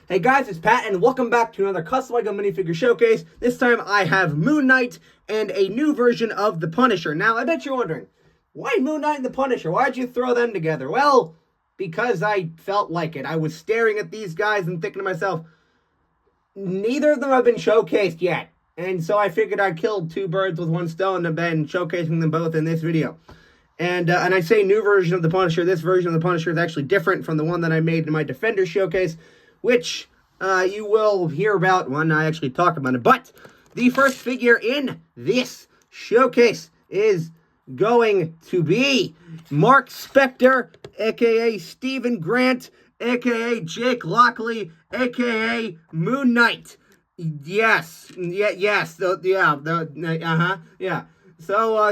Hey guys, it's Pat, and welcome back to another custom LEGO minifigure showcase. This time I have Moon Knight and a new version of the Punisher. Now, I bet you're wondering, why Moon Knight and the Punisher? Why'd you throw them together? Well, because I felt like it. I was staring at these guys and thinking to myself, neither of them have been showcased yet. And so I figured I'd kill two birds with one stone and been showcasing them both in this video. And I say new version of the Punisher. This version of the Punisher is actually different from the one that I made in my Defender showcase, which you will hear about when I actually talk about it. But the first figure in this showcase is going to be Mark Spector, a.k.a. Stephen Grant, a.k.a. Jake Lockley, a.k.a. Moon Knight. Yes. Yeah. So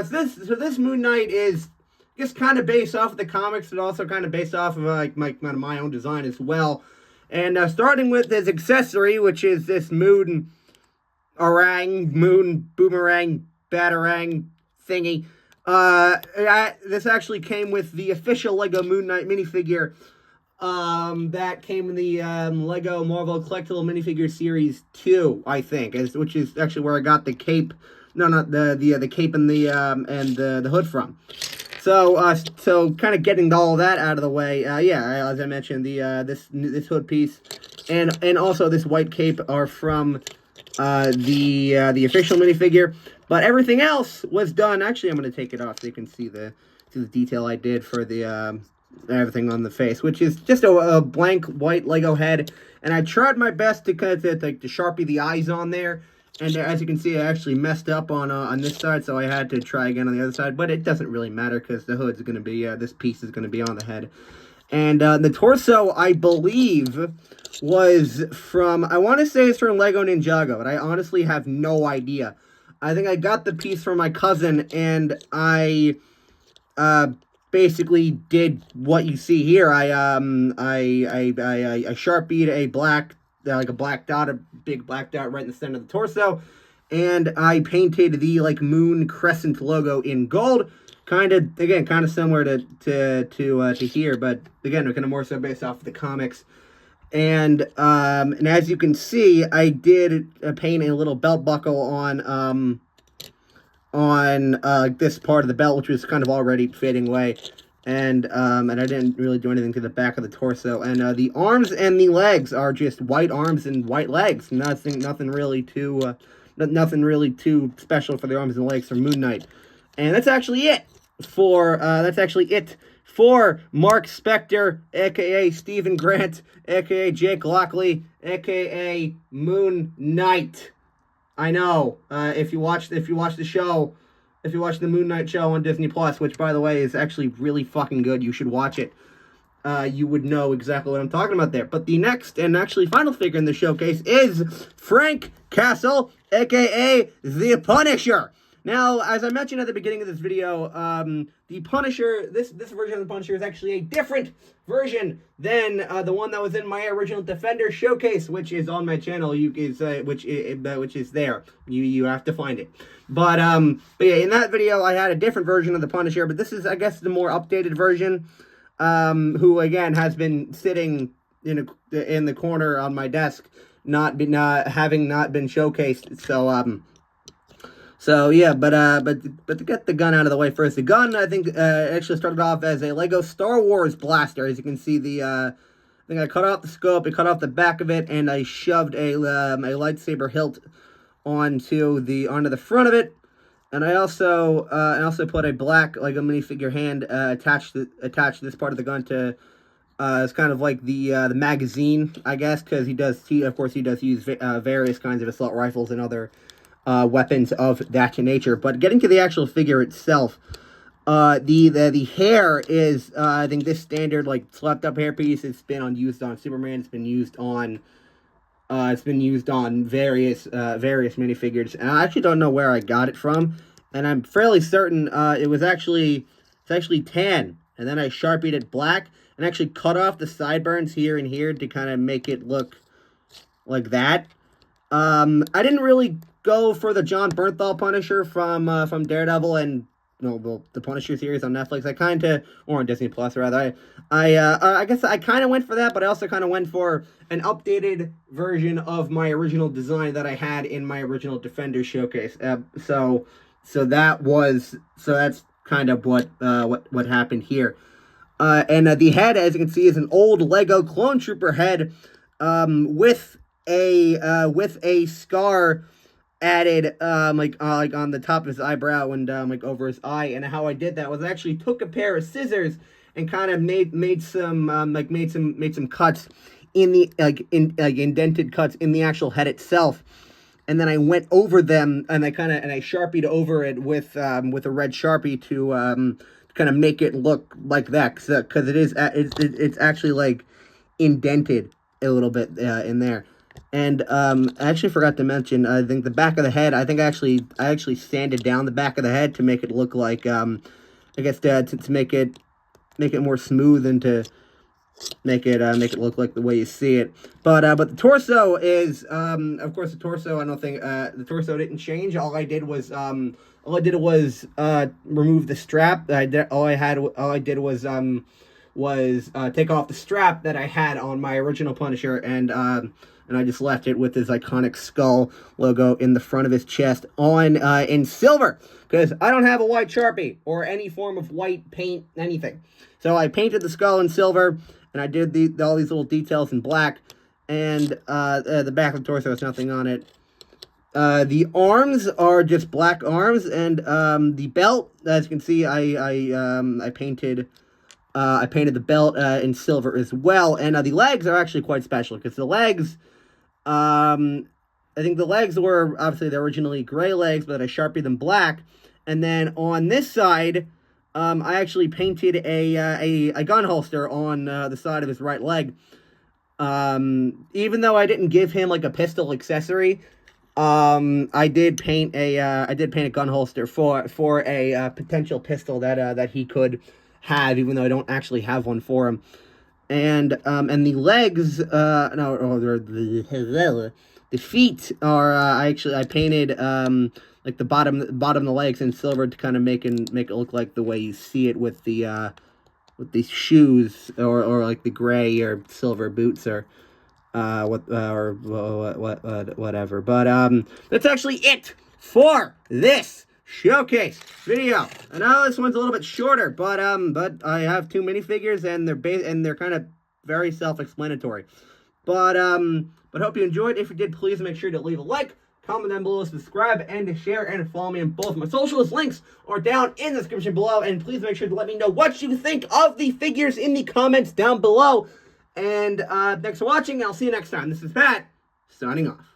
this Moon Knight is just kind of based off of the comics, and also kind of based off of like my own design as well. And starting with his accessory, which is this moon boomerang batarang thingy. This actually came with the official LEGO Moon Knight minifigure. That came in the LEGO Marvel Collectible Minifigure Series 2, I think, which is actually where I got the cape. No, not the cape and the hood from. So kind of getting all that out of the way. As I mentioned, this hood piece and also this white cape are from the official minifigure. But everything else was done. Actually, I'm going to take it off so you can see the detail I did for the everything on the face, which is just a blank white Lego head. And I tried my best to Sharpie the eyes on there. And as you can see, I actually messed up on this side, so I had to try again on the other side. But it doesn't really matter because the hood's going to be, this piece is going to be on the head. And the torso, I believe, was from, I want to say it's from Lego Ninjago, but I honestly have no idea. I think I got the piece from my cousin, and I basically did what you see here. I Sharpied a black, a big black dot right in the center of the torso, and I painted the moon crescent logo in gold, kind of similar to here, but again, kind of more so based off of the comics. And as you can see, I did paint a little belt buckle on this part of the belt, which was kind of already fading away. And I didn't really do anything to the back of the torso. And the arms and the legs are just white arms and white legs. Nothing really too special for the arms and legs for Moon Knight. And that's actually it for Mark Spector, aka Stephen Grant, aka Jake Lockley, aka Moon Knight. I know. If you watch the show. If you watch the Moon Knight show on Disney Plus, which, by the way, is actually really fucking good, you should watch it. You would know exactly what I'm talking about there. But the next and actually final figure in the showcase is Frank Castle, a.k.a. The Punisher. Now, as I mentioned at the beginning of this video, the Punisher, this version of the Punisher is actually a different version than the one that was in my original Defender showcase, which is on my channel. Which is there. You have to find it. But yeah, in that video, I had a different version of the Punisher, but this is, I guess, the more updated version. Who again has been sitting in the corner on my desk, having not been showcased. So yeah, but to get the gun out of the way first, the gun, I think, actually started off as a Lego Star Wars blaster. As you can see, I think I cut off the scope, I cut off the back of it, and I shoved a lightsaber hilt onto the front of it. And I also put a black Lego minifigure hand attached this part of the gun to. It's kind of like the magazine, I guess, because he does use various kinds of assault rifles and other weapons of that nature. But getting to the actual figure itself, the hair is I think this standard slept up hairpiece. It's been used on Superman. It's been used on various minifigures, and I actually don't know where I got it from, and I'm fairly certain it's actually tan, and then I Sharpied it black and actually cut off the sideburns here and here to kind of make it look like that. I didn't really go for the John Bernthal Punisher from Daredevil and the Punisher series on Netflix. Or on Disney Plus rather. I guess I kind of went for that, but I also kind of went for an updated version of my original design that I had in my original Defender showcase. So that's kind of what happened here. And the head, as you can see, is an old Lego Clone Trooper head, with a scar added, like on the top of his eyebrow and like over his eye. And how I did that was I actually took a pair of scissors and kind of made some cuts in the indented cuts in the actual head itself. And then I went over them and I sharpied over it with a red Sharpie to kind of make it look like that, because it's actually like indented a little bit in there. And I actually forgot to mention, I think the back of the head, I actually sanded down the back of the head to make it look like, I guess to make it more smooth and to make it look like the way you see it. But the torso is, of course, the torso. I don't think the torso didn't change. All I did was remove the strap. All I did was take off the strap that I had on my original Punisher, and I just left it with his iconic skull logo in the front of his chest in silver, because I don't have a white Sharpie or any form of white paint, anything. So I painted the skull in silver, and I did all these little details in black, and the back of the torso has nothing on it. The arms are just black arms, and the belt, as you can see, I painted the belt in silver as well. And the legs are actually quite special, because the legs, I think the legs were obviously they're originally gray legs, but I Sharpied them black. And then on this side, I actually painted a gun holster on the side of his right leg. Even though I didn't give him like a pistol accessory, I did paint a gun holster for a potential pistol that he could have, even though I don't actually have one for him. And the legs, the feet are I painted like the bottom of the legs in silver to kind of make it look like the way you see it with the these shoes or like the gray or silver boots or whatever. But that's actually it for this showcase video. I know this one's a little bit shorter, but I have 2 minifigures and they're kind of very self-explanatory. But hope you enjoyed. If you did, please make sure to leave a like, comment down below, subscribe, and share, and follow me on both my socials. Links are down in the description below, and please make sure to let me know what you think of the figures in the comments down below. And thanks for watching, and I'll see you next time. This is Pat, signing off.